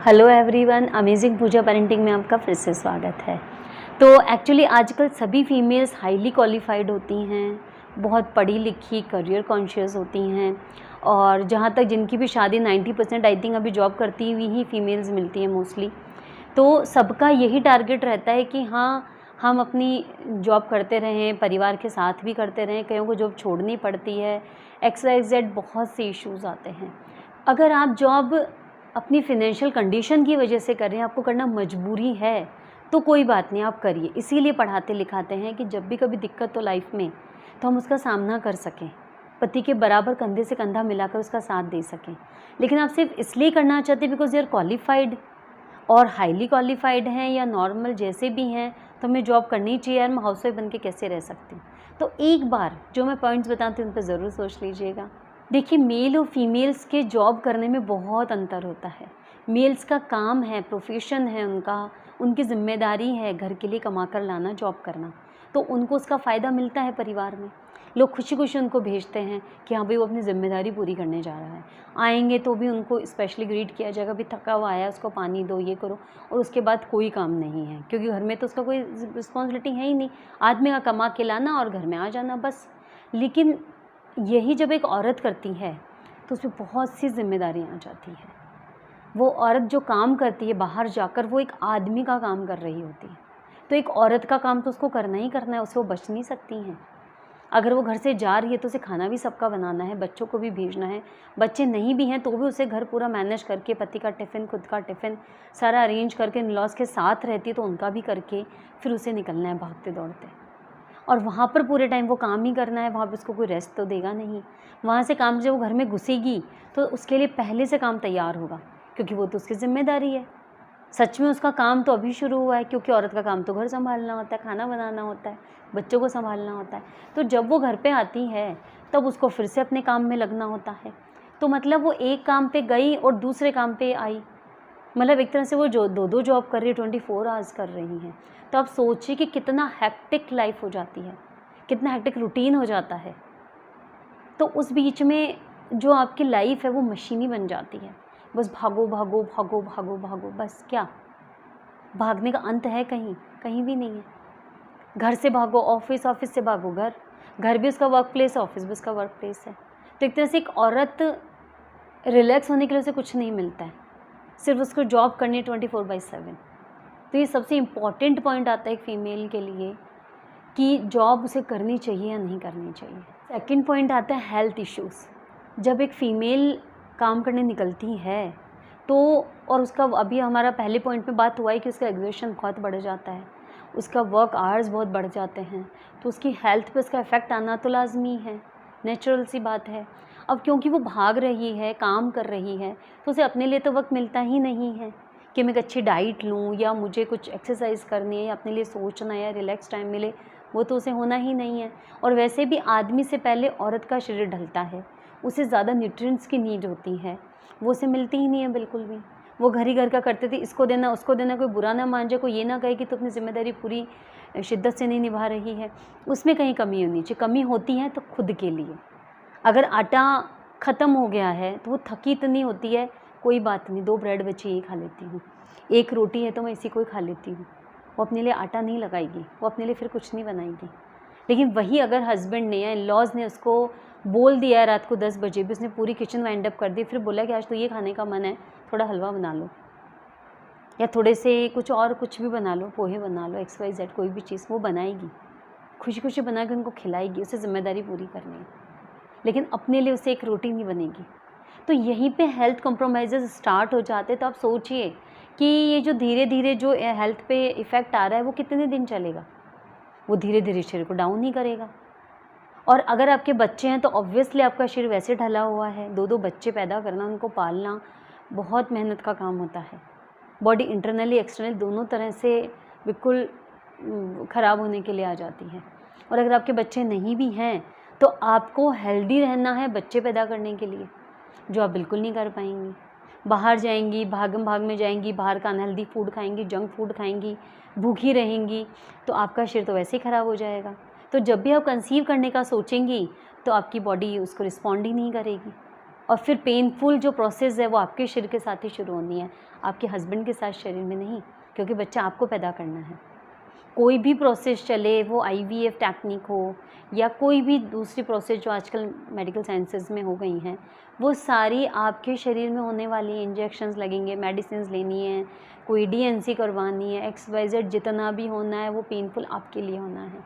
Hello everyone, amazing पूजा parenting में आपका फिर से स्वागत है। तो एक्चुअली आजकल सभी फीमेल्स हाईली क्वालिफाइड होती हैं, बहुत पढ़ी लिखी, करियर कॉन्शियस होती हैं और जहाँ तक जिनकी भी शादी 90% आई थिंक अभी जॉब करती हुई ही फीमेल्स मिलती हैं मोस्टली। तो सबका यही टारगेट रहता है कि हाँ, हम अपनी जॉब करते रहें, परिवार के साथ भी करते रहें, कईयों को जॉब छोड़नी पड़ती है, XYZ बहुत से इश्यूज़ आते हैं। अगर आप जॉब अपनी फ़ाइनेंशियल कंडीशन की वजह से कर रहे हैं, आपको करना मजबूरी है, तो कोई बात नहीं, आप करिए। इसीलिए पढ़ाते लिखाते हैं कि जब भी कभी दिक्कत हो लाइफ में, तो हम उसका सामना कर सकें, पति के बराबर कंधे से कंधा मिलाकर उसका साथ दे सकें। लेकिन आप सिर्फ इसलिए करना चाहते हैं बिकॉज़ यू आर क्वालिफ़ाइड और हाईली क्वालिफ़ाइड हैं या नॉर्मल जैसे भी हैं, तो हमें जॉब करनी चाहिए यार, मैं हाउसवाइफ बन के कैसे रह सकती हूँ। तो एक बार जो मैं पॉइंट्स बताती हूँ उन पर ज़रूर सोच लीजिएगा। देखिए, मेल और फीमेल्स के जॉब करने में बहुत अंतर होता है। मेल्स का काम है, प्रोफेशन है उनका, उनकी ज़िम्मेदारी है घर के लिए कमा कर लाना, जॉब करना, तो उनको उसका फ़ायदा मिलता है परिवार में। लोग खुशी-खुशी उनको भेजते हैं कि हाँ भाई, वो अपनी ज़िम्मेदारी पूरी करने जा रहा है। आएँगे तो भी उनको स्पेशली ग्रीट किया जाएगा, भाई थका हुआ आया है, उसको पानी दो, ये करो, और उसके बाद कोई काम नहीं है क्योंकि घर में तो उसका कोई रिस्पॉन्सिबिलिटी है ही नहीं। आदमी का कमा के लाना और घर में आ जाना बस। लेकिन यही जब एक औरत करती है तो उसमें बहुत सी जिम्मेदारियाँ आ जाती हैं। वो औरत जो काम करती है बाहर जाकर, वो एक आदमी का काम कर रही होती है। तो एक औरत का काम तो उसको करना ही करना है, उससे वो बच नहीं सकती हैं। अगर वो घर से जा रही है तो उसे खाना भी सबका बनाना है, बच्चों को भी भेजना है। बच्चे नहीं भी हैं तो भी उसे घर पूरा मैनेज करके, पति का टिफ़िन, खुद का टिफ़िन सारा अरेंज करके, इन-लॉज़ के साथ रहती है तो उनका भी करके फिर उसे निकलना है भागते दौड़ते। और वहाँ पर पूरे टाइम वो काम ही करना है, वहाँ पे उसको कोई रेस्ट तो देगा नहीं। वहाँ से काम जब वो घर में घुसेगी तो उसके लिए पहले से काम तैयार होगा क्योंकि वो तो उसकी ज़िम्मेदारी है। सच में उसका काम तो अभी शुरू हुआ है क्योंकि औरत का काम तो घर सँभालना होता है, खाना बनाना होता है, बच्चों को सँभालना होता है। तो जब वो घर पे आती है तब उसको फिर से अपने काम में लगना होता है। तो मतलब वो एक काम पे गई और दूसरे काम पे आई। मतलब एक तरह से वो जो 2-2 जॉब कर रही है, 24 आवर्स कर रही हैं। तो आप सोचिए कि कितना हेक्टिक लाइफ हो जाती है, कितना हेक्टिक रूटीन हो जाता है। तो उस बीच में जो आपकी लाइफ है वो मशीनी बन जाती है। बस भागो, भागो, भागो, भागो, भागो, बस क्या? भागने का अंत है कहीं? कहीं भी नहीं है। घर से भागो ऑफ़िस, ऑफ़िस से भागो घर, घर भी उसका वर्क प्लेस है, ऑफ़िस भी उसका वर्क प्लेस है। तो एक तरह से एक औरत रिलैक्स होने के लिए उसे कुछ नहीं मिलता है। सिर्फ उसको जॉब करनी है 24/7। तो ये सबसे इम्पॉर्टेंट पॉइंट आता है एक फ़ीमेल के लिए कि जॉब उसे करनी चाहिए या नहीं करनी चाहिए। सेकंड पॉइंट आता है हेल्थ इश्यूज़। जब एक फ़ीमेल काम करने निकलती है तो, और उसका अभी हमारा पहले पॉइंट में बात हुआ है कि उसका एग्ज़र्शन बहुत बढ़ जाता है, उसका वर्क आवर्स बहुत बढ़ जाते हैं, तो उसकी हेल्थ पे उसका इफ़ेक्ट आना तो लाज़मी है, नेचुरल सी बात है। अब क्योंकि वो भाग रही है, काम कर रही है, तो उसे अपने लिए तो वक़्त मिलता ही नहीं है कि मैं एक अच्छी डाइट लूँ या मुझे कुछ एक्सरसाइज करनी है या अपने लिए सोचना है या रिलैक्स टाइम मिले, वो तो उसे होना ही नहीं है। और वैसे भी आदमी से पहले औरत का शरीर ढलता है, उसे ज़्यादा न्यूट्रिएंट्स की नीड होती है, वो उसे मिलती ही नहीं है बिल्कुल भी। वो घर ही घर का करते थे, इसको देना, उसको देना, कोई बुरा ना मान जाए, कोई ये ना कहे कि तू अपनी ज़िम्मेदारी पूरी शिद्दत से नहीं निभा रही है। उसमें कहीं कमी होनी चाहिए, कमी होती है तो खुद के लिए। अगर आटा ख़त्म हो गया है तो वो थकी इतनी होती है, कोई बात नहीं, 2 ब्रेड बची यही खा लेती हूँ, 1 रोटी है तो मैं इसी को ही खा लेती हूँ। वो अपने लिए आटा नहीं लगाएगी, वो अपने लिए फिर कुछ नहीं बनाएगी। लेकिन वही अगर हस्बैंड ने या इन-लॉज़ ने उसको बोल दिया है रात को 10 बजे भी, उसने पूरी किचन वाइंड अप कर दी, फिर बोला कि आज तो ये खाने का मन है, थोड़ा हलवा बना लो या थोड़े से कुछ और कुछ भी बना लो, पोहे बना लो, XYZ कोई भी चीज़ वो बनाएगी, खुशी-खुशी बना के उनको खिलाएगी, उसे ज़िम्मेदारी पूरी करनी है। लेकिन अपने लिए उसे एक रोटी नहीं बनेगी। तो यहीं पे हेल्थ कॉम्प्रोमाइज़ेज़ स्टार्ट हो जाते हैं। तो आप सोचिए कि ये जो धीरे-धीरे जो हेल्थ पे इफ़ेक्ट आ रहा है वो कितने दिन चलेगा? वो धीरे-धीरे शरीर को डाउन ही करेगा। और अगर आपके बच्चे हैं तो ऑब्वियसली आपका शरीर वैसे ढला हुआ है। 2-2 बच्चे पैदा करना, उनको पालना बहुत मेहनत का काम होता है। बॉडी इंटरनली एक्सटर्नली दोनों तरह से बिल्कुल ख़राब होने के लिए आ जाती है। और अगर आपके बच्चे नहीं भी हैं तो आपको हेल्दी रहना है बच्चे पैदा करने के लिए, जो आप बिल्कुल नहीं कर पाएंगी। बाहर जाएंगी, भागम-भाग में जाएंगी, बाहर का अनहेल्दी फूड खाएंगी, जंक फूड खाएंगी, भूखी रहेंगी, तो आपका शरीर तो वैसे ही ख़राब हो जाएगा। तो जब भी आप कंसीव करने का सोचेंगी तो आपकी बॉडी उसको रिस्पॉन्ड ही नहीं करेगी। और फिर पेनफुल जो प्रोसेस है वो आपके शरीर के साथ ही शुरू होनी है, आपके हस्बैंड के साथ शरीर में नहीं, क्योंकि बच्चा आपको पैदा करना है। कोई भी प्रोसेस चले, वो आईवीएफ टेक्निक हो या कोई भी दूसरी प्रोसेस जो आजकल मेडिकल साइंसेस में हो गई हैं, वो सारी आपके शरीर में होने वाली इंजेक्शंस लगेंगे, मेडिसिन लेनी है, कोई डीएनसी करवानी है, XYZ जितना भी होना है वो पेनफुल आपके लिए होना है।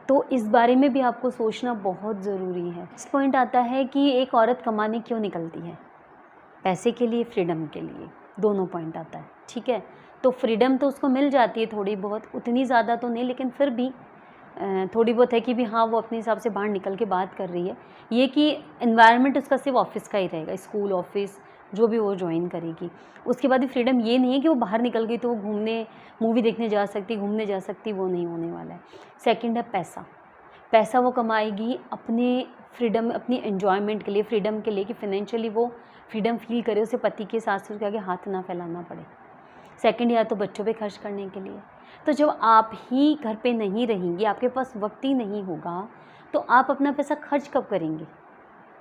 तो इस बारे में भी आपको सोचना बहुत ज़रूरी है। इस पॉइंट आता है कि एक औरत कमाने क्यों निकलती है, पैसे के लिए, फ्रीडम के लिए, दोनों पॉइंट आता है, ठीक है। तो फ्रीडम तो उसको मिल जाती है थोड़ी बहुत, उतनी ज़्यादा तो नहीं, लेकिन फिर भी थोड़ी बहुत है कि भी हाँ वो अपने हिसाब से बाहर निकल के बात कर रही है। ये कि एनवायरनमेंट उसका सिर्फ ऑफिस का ही रहेगा, स्कूल ऑफिस जो भी वो ज्वाइन करेगी। उसके बाद फ्रीडम ये नहीं है कि वो बाहर निकल गई तो वो घूमने, मूवी देखने जा सकती, घूमने जा सकती, वो नहीं होने वाला है। सेकंड है पैसा। पैसा वो कमाएगी अपने फ्रीडम, अपनी एन्जॉयमेंट के लिए, फ्रीडम के लिए कि फाइनेंशियली वो फ्रीडम फील करे, उसे पति के सास-ससुर के आगे हाथ ना फैलाना पड़े। सेकंड या तो बच्चों पे खर्च करने के लिए। तो जब आप ही घर पे नहीं रहेंगी, आपके पास वक्त ही नहीं होगा, तो आप अपना पैसा खर्च कब करेंगे?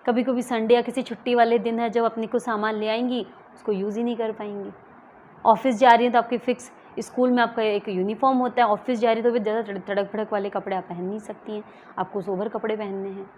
कभी कभी संडे या किसी छुट्टी वाले दिन है, जब अपने को सामान ले आएंगी, उसको यूज़ ही नहीं कर पाएंगी। ऑफिस जा रही हैं तो आपकी फ़िक्स, स्कूल में आपका एक यूनिफॉर्म होता है, ऑफिस जा रही है तो फिर ज़्यादा तड़क भड़क वाले कपड़े आप पहन नहीं सकती हैं, आपको सोबर कपड़े पहनने हैं।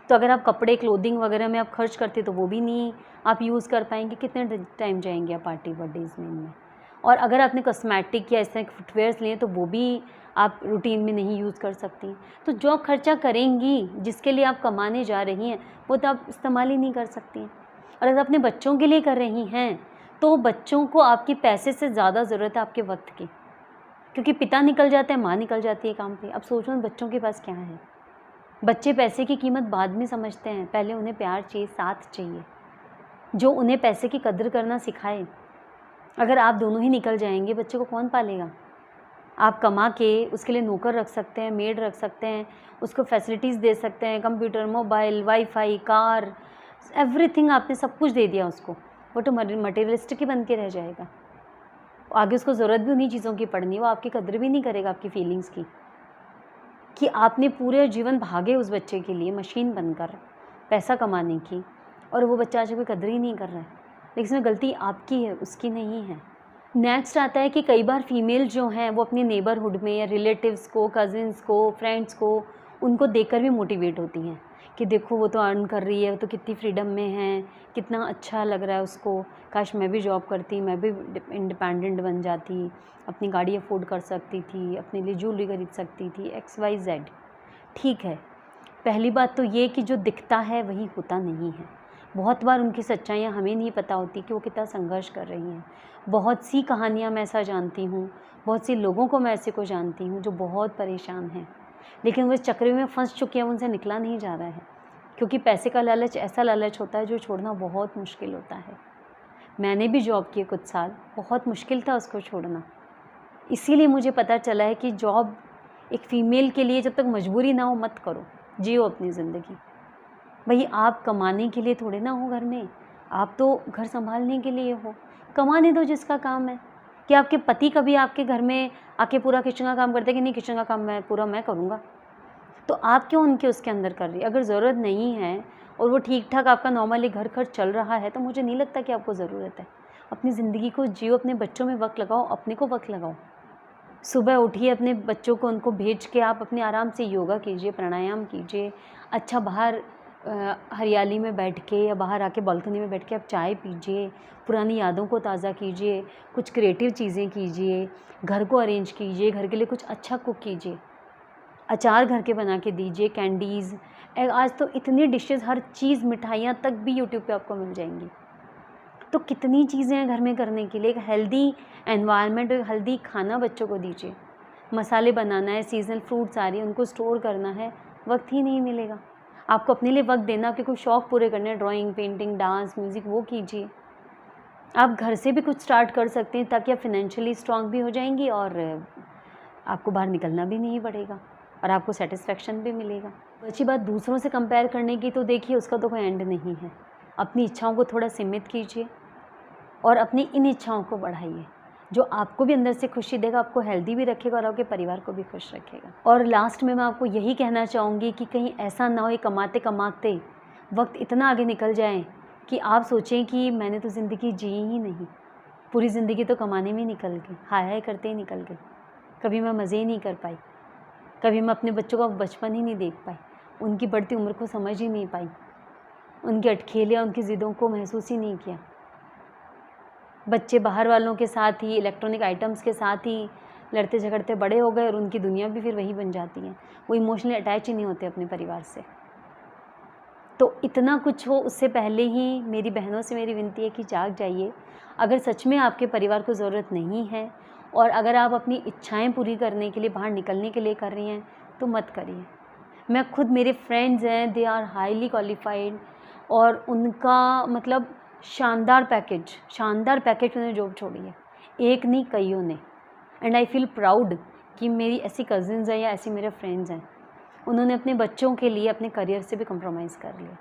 तो अगर आप कपड़े, क्लोथिंग वगैरह में आप खर्च करते तो वो भी नहीं आप यूज़ कर पाएंगे। कितने टाइम जाएंगे आप पार्टी बर्थडेज़ में इनमें? और अगर आपने कॉस्मेटिक या इस तरह के फुटवेयर्स लिए तो वो भी आप रूटीन में नहीं यूज़ कर सकती। तो जो आप खर्चा करेंगी, जिसके लिए आप कमाने जा रही हैं, वो तो आप इस्तेमाल ही नहीं कर सकती हैं। और अगर अपने बच्चों के लिए कर रही हैं, तो बच्चों को आपके पैसे से ज़्यादा ज़रूरत है आपके वक्त की, क्योंकि पिता निकल जाता है, माँ निकल जाती है काम पे। अब सोचो बच्चों के पास क्या है। बच्चे पैसे की कीमत बाद में समझते हैं, पहले उन्हें प्यार चाहिए, साथ चाहिए, जो उन्हें पैसे की कदर करना सिखाए। अगर आप दोनों ही निकल जाएंगे, बच्चे को कौन पालेगा? आप कमा के उसके लिए नौकर रख सकते हैं, मेड रख सकते हैं, उसको फैसिलिटीज़ दे सकते हैं, computer, mobile, wifi, car, everything आपने सब कुछ दे दिया उसको, वो तो मटेरियलिस्टिक ही बन के रह जाएगा। आगे उसको ज़रूरत भी उन्हीं चीज़ों की पड़नी, वो आपकी कदर भी नहीं करेगा आपकी फीलिंग्स की, कि आपने पूरे जीवन भागे उस बच्चे के लिए मशीन बनकर पैसा कमाने की, और वो बच्चा आज कोई कदर ही नहीं कर रहा है। लेकिन इसमें गलती आपकी है, उसकी नहीं है। नेक्स्ट आता है कि कई बार फीमेल जो हैं वो अपने नेबरहुड में या रिलेटिव्स को, कज़िन्स को, फ्रेंड्स को, उनको देखकर भी मोटिवेट होती हैं कि देखो वो तो अर्न कर रही है, वो तो कितनी फ्रीडम में है, कितना अच्छा लग रहा है उसको, काश मैं भी जॉब करती, मैं भी इंडिपेंडेंट बन जाती, अपनी गाड़ी अफोर्ड कर सकती थी, अपने लिए ज्वेलरी खरीद सकती थी, XYZ। ठीक है, पहली बात तो ये कि जो दिखता है वही होता नहीं है। बहुत बार उनकी सच्चाइयाँ हमें नहीं पता होती कि वो कितना संघर्ष कर रही हैं। बहुत सी कहानियाँ मैं ऐसा जानती हूँ, बहुत सी लोगों को मैं ऐसे को जानती हूँ जो बहुत परेशान हैं, लेकिन वो इस चक्कर में फंस चुके हैं, उनसे निकला नहीं जा रहा है, क्योंकि पैसे का लालच ऐसा लालच होता है जो छोड़ना बहुत मुश्किल होता है। मैंने भी जॉब किए कुछ साल, बहुत मुश्किल था उसको छोड़ना। इसीलिए मुझे पता चला है कि जॉब एक फ़ीमेल के लिए जब तक मजबूरी ना हो मत करो, जियो अपनी ज़िंदगी। भाई आप कमाने के लिए थोड़े ना हो घर में, आप तो घर संभालने के लिए हो। कमाने दो जिसका काम है। कि आपके पति कभी आपके घर में आके पूरा किचन का काम करते कि नहीं, किचन का काम मैं पूरा मैं करूँगा, तो आप क्यों उनके उसके अंदर कर रही है? अगर ज़रूरत नहीं है और वो ठीक ठाक आपका नॉर्मली घर खर्च चल रहा है, तो मुझे नहीं लगता कि आपको ज़रूरत है। अपनी ज़िंदगी को जियो, अपने बच्चों में वक्त लगाओ, अपने को वक्त लगाओ। सुबह उठिए, अपने बच्चों को उनको भेज के आप अपने आराम से योगा कीजिए, प्राणायाम कीजिए, अच्छा बाहर हरियाली में बैठ के या बाहर आके बालकनी में बैठ के आप चाय पीजिए, पुरानी यादों को ताज़ा कीजिए, कुछ क्रिएटिव चीज़ें कीजिए, घर को अरेंज कीजिए, घर के लिए कुछ अच्छा कुक कीजिए, अचार घर के बना के दीजिए, कैंडीज़। आज तो इतनी डिशेज़, हर चीज़, मिठाइयाँ तक भी यूट्यूब पे आपको मिल जाएंगी। तो कितनी चीज़ें हैं घर में करने के लिए। एक हेल्दी एनवायरनमेंट, एक हेल्दी खाना बच्चों को दीजिए। मसाले बनाना है, सीजनल फ्रूट्स आ रही है, उनको स्टोर करना है, वक्त ही नहीं मिलेगा। आपको अपने लिए वक्त देना, आपके कुछ शौक़ पूरे करने हैं, ड्राइंग, पेंटिंग, डांस, म्यूज़िक, वो कीजिए। आप घर से भी कुछ स्टार्ट कर सकते हैं ताकि आप फिनेंशियली स्ट्रॉन्ग भी हो जाएंगी और आपको बाहर निकलना भी नहीं पड़ेगा और आपको सेटिस्फेक्शन भी मिलेगा। अच्छी बात दूसरों से कंपेयर करने की, तो देखिए उसका तो कोई एंड नहीं है। अपनी इच्छाओं को थोड़ा सीमित कीजिए और अपनी इन इच्छाओं को बढ़ाइए, जो आपको भी अंदर से खुशी देगा, आपको हेल्दी भी रखेगा और आपके परिवार को भी खुश रखेगा। और लास्ट में मैं आपको यही कहना चाहूँगी कि कहीं ऐसा ना हो ये कमाते कमाते वक्त इतना आगे निकल जाए कि आप सोचें कि मैंने तो ज़िंदगी जी ही नहीं, पूरी ज़िंदगी तो कमाने में निकल गई, हाय हाय करते ही निकल गई, कभी मैं मज़े ही नहीं कर पाई, कभी मैं अपने बच्चों का बचपन ही नहीं देख पाई, उनकी बढ़ती उम्र को समझ ही नहीं पाई, उनकी अटखेलियाँ, उनकी ज़िद्दों को महसूस ही नहीं किया। बच्चे बाहर वालों के साथ ही, इलेक्ट्रॉनिक आइटम्स के साथ ही लड़ते झगड़ते बड़े हो गए और उनकी दुनिया भी फिर वही बन जाती है। वो इमोशनली अटैच ही नहीं होते अपने परिवार से। तो इतना कुछ हो उससे पहले ही मेरी बहनों से मेरी विनती है कि जाग जाइए। अगर सच में आपके परिवार को ज़रूरत नहीं है और अगर आप अपनी इच्छाएं पूरी करने के लिए, बाहर निकलने के लिए कर रही हैं, तो मत करिए। मैं खुद, मेरे फ्रेंड्स हैं, दे आर हाईली क्वालिफाइड और उनका मतलब शानदार पैकेज उन्होंने जॉब छोड़ी है, एक नहीं कईयों ने। एंड आई फील प्राउड कि मेरी ऐसी कज़िन्स हैं या ऐसी मेरे फ्रेंड्स हैं, उन्होंने अपने बच्चों के लिए अपने करियर से भी कंप्रोमाइज़ कर लिया।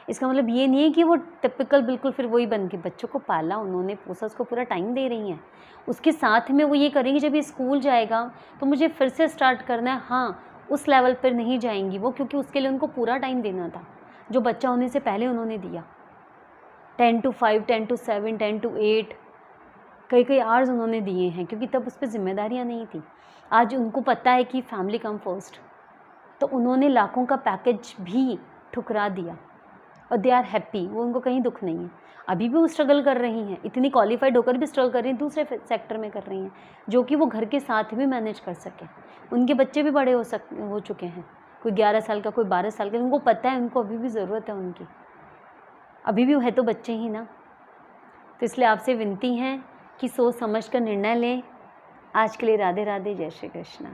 इसका मतलब ये नहीं है कि वो टिपिकल बिल्कुल फिर वही बन के, बच्चों को पाला उन्होंने, पोसा, उसको पूरा टाइम दे रही हैं। उसके साथ में वो ये करेंगी जब ये स्कूल जाएगा तो मुझे फिर से स्टार्ट करना है। हाँ, उस लेवल पर नहीं जाएंगी वो, क्योंकि उसके लिए उनको पूरा टाइम देना था जो बच्चा होने से पहले उन्होंने दिया। 10 to 5, 10 to 7, 10 to 8 कई आवर्स उन्होंने दिए हैं, क्योंकि तब उस पर जिम्मेदारियाँ नहीं थी। आज उनको पता है कि फैमिली कम फर्स्ट, तो उन्होंने लाखों का पैकेज भी ठुकरा दिया और दे आर हैप्पी। वो, उनको कहीं दुख नहीं है। अभी भी वो स्ट्रगल कर रही हैं, इतनी क्वालिफाइड होकर भी स्ट्रगल कर रही हैं, दूसरे सेक्टर में कर रही हैं, जो कि वो घर के साथ भी मैनेज कर सकें। उनके बच्चे भी बड़े हो चुके हैं, कोई 11 साल का, कोई 12 साल का। उनको पता है उनको अभी भी ज़रूरत है उनकी, अभी भी है तो बच्चे ही ना। तो इसलिए आपसे विनती है कि सोच समझ कर निर्णय लें। आज के लिए राधे राधे, जय श्री कृष्णा।